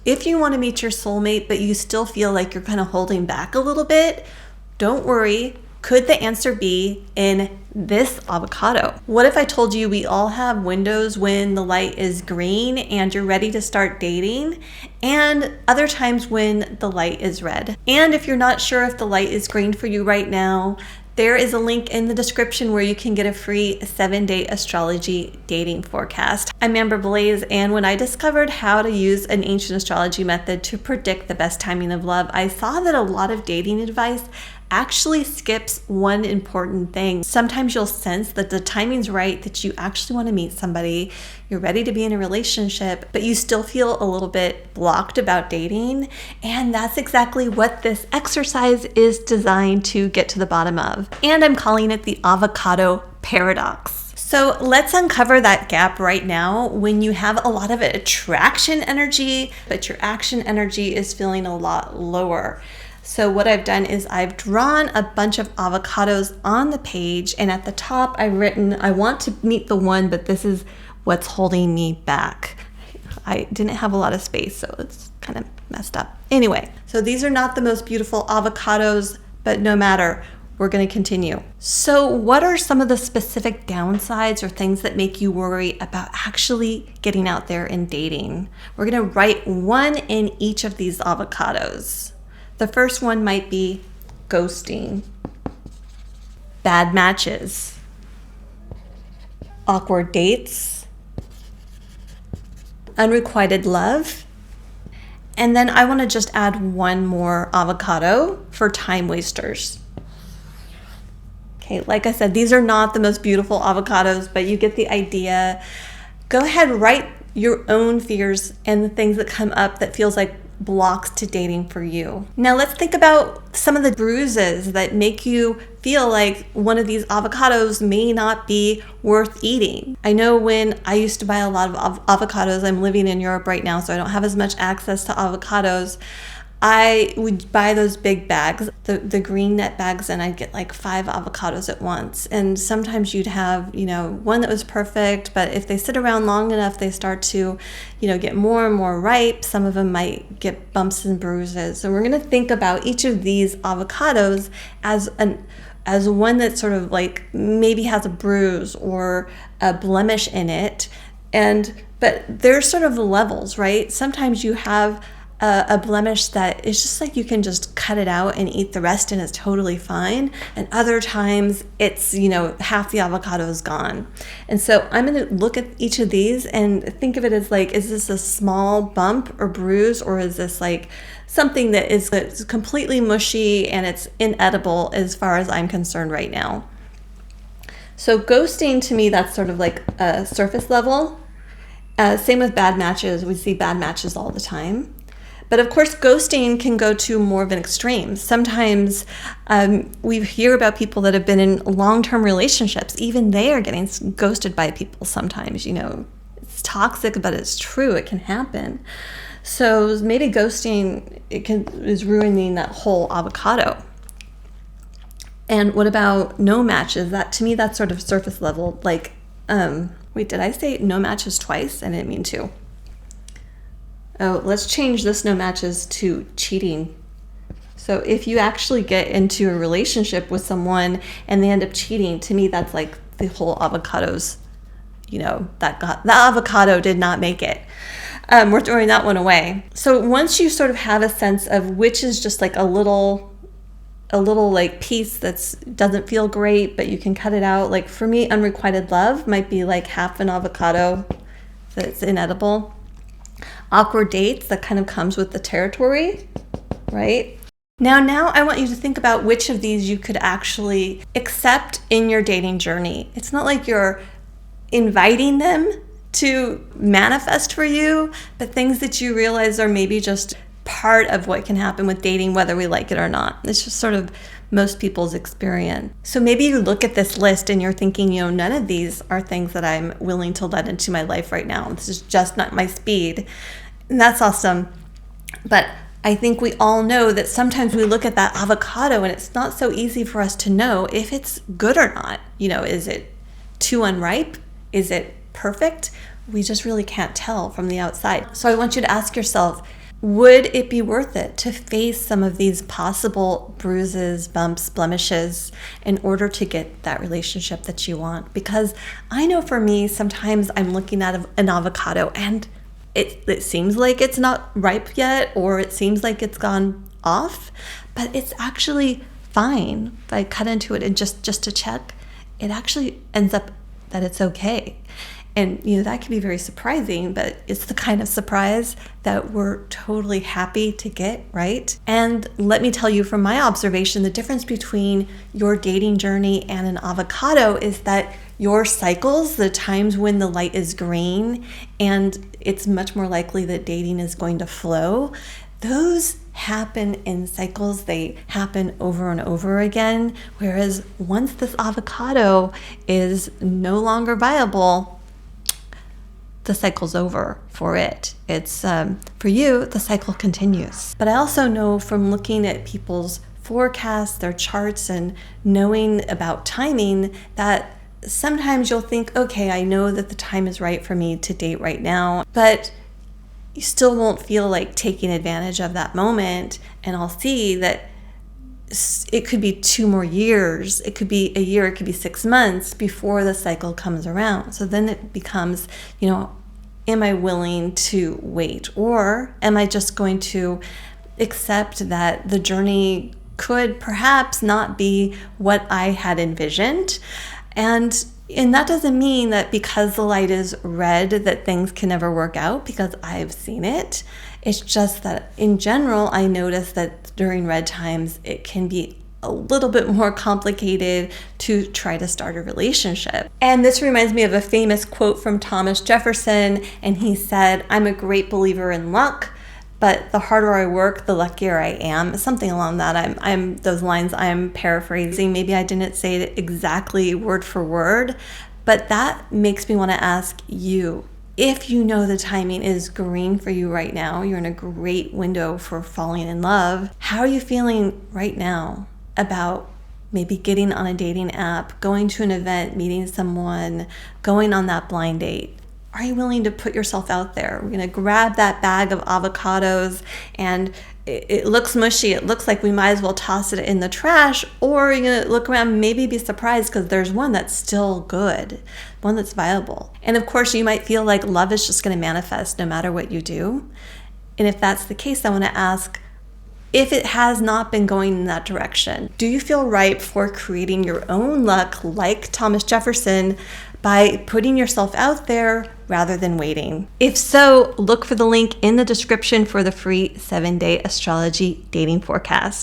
If you want to meet your soulmate, but you still feel like you're kind of holding back a little bit, don't worry. Could the answer be in this avocado? What if I told you we all have windows when the light is green and you're ready to start dating, and other times when the light is red? And if you're not sure if the light is green for you right now, there is a link in the description where you can get a free 7-day astrology dating forecast. I'm Amber Blaze, and when I discovered how to use an ancient astrology method to predict the best timing of love, I saw that a lot of dating advice actually skips one important thing. Sometimes you'll sense that the timing's right, that you actually want to meet somebody, you're ready to be in a relationship, but you still feel a little bit blocked about dating. And that's exactly what this exercise is designed to get to the bottom of. And I'm calling it the avocado paradox. So let's uncover that gap right now when you have a lot of attraction energy, but your action energy is feeling a lot lower. So what I've done is I've drawn a bunch of avocados on the page, and at the top I've written, I want to meet the one, but this is what's holding me back. I didn't have a lot of space, so it's kind of messed up. Anyway, so these are not the most beautiful avocados, but no matter, we're going to continue. So what are some of the specific downsides or things that make you worry about actually getting out there and dating? We're going to write one in each of these avocados. The first one might be ghosting, bad matches, awkward dates, unrequited love, and then I want to just add one more avocado for time wasters. Okay, like I said, these are not the most beautiful avocados, but you get the idea. Go ahead, write your own fears and the things that come up that feels like blocks to dating for you. Now let's think about some of the bruises that make you feel like one of these avocados may not be worth eating. I know when I used to buy a lot of avocados, I'm living in Europe right now, so I don't have as much access to avocados. I would buy those big bags, the green net bags, and I'd get like 5 avocados at once. And sometimes you'd have, one that was perfect, but if they sit around long enough, they start to, get more and more ripe. Some of them might get bumps and bruises. So we're going to think about each of these avocados as one that sort of like maybe has a bruise or a blemish in it. But there's sort of levels, right? Sometimes you have a blemish that is just like you can just cut it out and eat the rest and it's totally fine. And other times it's, half the avocado is gone. And so I'm going to look at each of these and think of it as like, is this a small bump or bruise, or is this like something that is completely mushy and it's inedible as far as I'm concerned right now? So ghosting, to me, that's sort of like a surface level. Same with bad matches. We see bad matches all the time. But of course, ghosting can go to more of an extreme. Sometimes we hear about people that have been in long-term relationships. Even they are getting ghosted by people sometimes. It's toxic, but it's true. It can happen. So maybe ghosting is ruining that whole avocado. And what about no matches? That, to me, that's sort of surface level. Like, wait, did I say no matches twice? I didn't mean to. Oh, let's change this no matches to cheating. So if you actually get into a relationship with someone and they end up cheating, to me, that's like the whole avocados, the avocado did not make it. We're throwing that one away. So once you sort of have a sense of which is just like a little like piece that doesn't feel great, but you can cut it out. Like for me, unrequited love might be like half an avocado that's inedible. Awkward dates, that kind of comes with the territory, right? Now I want you to think about which of these you could actually accept in your dating journey. It's not like you're inviting them to manifest for you, but things that you realize are maybe just part of what can happen with dating, whether we like it or not. It's just sort of most people's experience. So maybe you look at this list and you're thinking, none of these are things that I'm willing to let into my life right now. This is just not my speed. And that's awesome. But I think we all know that sometimes we look at that avocado and it's not so easy for us to know if it's good or not. Is it too unripe? Is it perfect? We just really can't tell from the outside. So I want you to ask yourself, would it be worth it to face some of these possible bruises, bumps, blemishes in order to get that relationship that you want? Because I know for me, sometimes I'm looking at an avocado and it seems like it's not ripe yet, or it seems like it's gone off, but it's actually fine. If I cut into it and just to check, it actually ends up that it's okay. And, that can be very surprising, but it's the kind of surprise that we're totally happy to get, right? And let me tell you from my observation, the difference between your dating journey and an avocado is that your cycles, the times when the light is green and it's much more likely that dating is going to flow, those happen in cycles. They happen over and over again. Whereas once this avocado is no longer viable, the cycle's over for it. It's for you, the cycle continues. But I also know from looking at people's forecasts, their charts, and knowing about timing that sometimes you'll think, okay, I know that the time is right for me to date right now, but you still won't feel like taking advantage of that moment. And I'll see that it could be 2 more years, it could be a year, it could be 6 months before the cycle comes around. So then it becomes, am I willing to wait? Or am I just going to accept that the journey could perhaps not be what I had envisioned? And that doesn't mean that because the light is red that things can never work out, because I've seen it. It's just that in general, I notice that during red times, it can be a little bit more complicated to try to start a relationship. And this reminds me of a famous quote from Thomas Jefferson. And he said, "I'm a great believer in luck, but the harder I work, the luckier I am." Something along that. I'm those lines I'm paraphrasing. Maybe I didn't say it exactly word for word, but that makes me want to ask you, if you know the timing is green for you right now, you're in a great window for falling in love, how are you feeling right now about maybe getting on a dating app, going to an event, meeting someone, going on that blind date? Are you willing to put yourself out there? We're going to grab that bag of avocados and it looks mushy. It looks like we might as well toss it in the trash, or you're going to look around, maybe be surprised because there's one that's still good, one that's viable. And of course, you might feel like love is just going to manifest no matter what you do. And if that's the case, I want to ask, if it has not been going in that direction, do you feel ripe for creating your own luck like Thomas Jefferson by putting yourself out there rather than waiting? If so, look for the link in the description for the free 7-day astrology dating forecast.